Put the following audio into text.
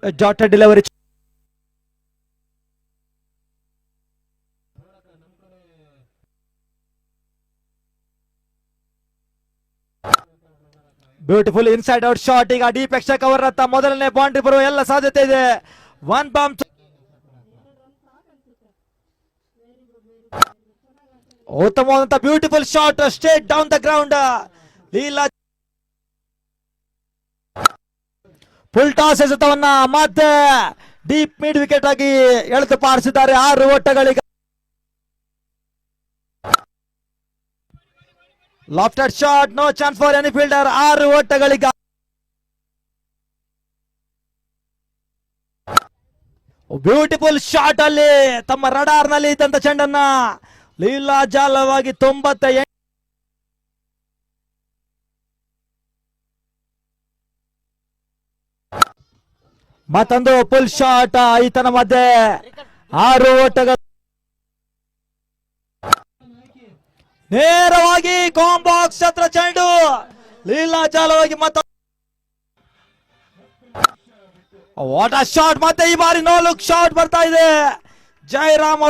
Daughter delivery. Beautiful inside out shot. ಈಗ deep extra cover ರತ್ತ ಮೊದಲನೇ ಬೌಂಡ್ರಿ ಬರುವ ಎಲ್ಲ ಸಾಧ್ಯತೆ ಇದೆ. One bomb. ಉತ್ತಮವಾದಂತ beautiful shot straight down the ground. ಲೀಲಾ ಫುಲ್ ಟಾಸ್ ಎಸೆತವನ್ನ ಮತ್ತೆ ಡೀಪ್ ಮಿಡ್ ವಿಕೆಟ್ ಆಗಿ ಎಳೆದು ಪಾರಿಸಿದ್ದಾರೆ. 6 ಓಟಗಳಿಗೆ. Lofted shot, no chance for any fielder. 6 ಓಟಗಳಿಗೆ. ಬ್ಯೂಟಿಫುಲ್ ಶಾಟ್ ಅಲ್ಲಿ ತಮ್ಮ ರಡಾರ್ ನಲ್ಲಿ ಇದ್ದಂತ ಚೆಂಡನ್ನ ಲೀಲಾಜಾಲವಾಗಿ 98 ಮತ್ತೊಂದು ಫುಲ್ ಶಾಟ್ ಈತನ ಮಧ್ಯೆ. 6 ಓಟಗಳು ನೇರವಾಗಿ ಕಾಂಬಾಕ್ಸ್ ಹತ್ರ ಚೆಂಡು ಲೀಲಾಜಾಲವಾಗಿ. ಮತ್ತೆ ವಾಟ್ ಅ ಶಾಟ್. ಮತ್ತೆ ಈ ಬಾರಿ ನೋ ಲುಕ್ ಶಾಟ್ ಬರ್ತಾ ಇದೆ. ಜಯರಾಮ್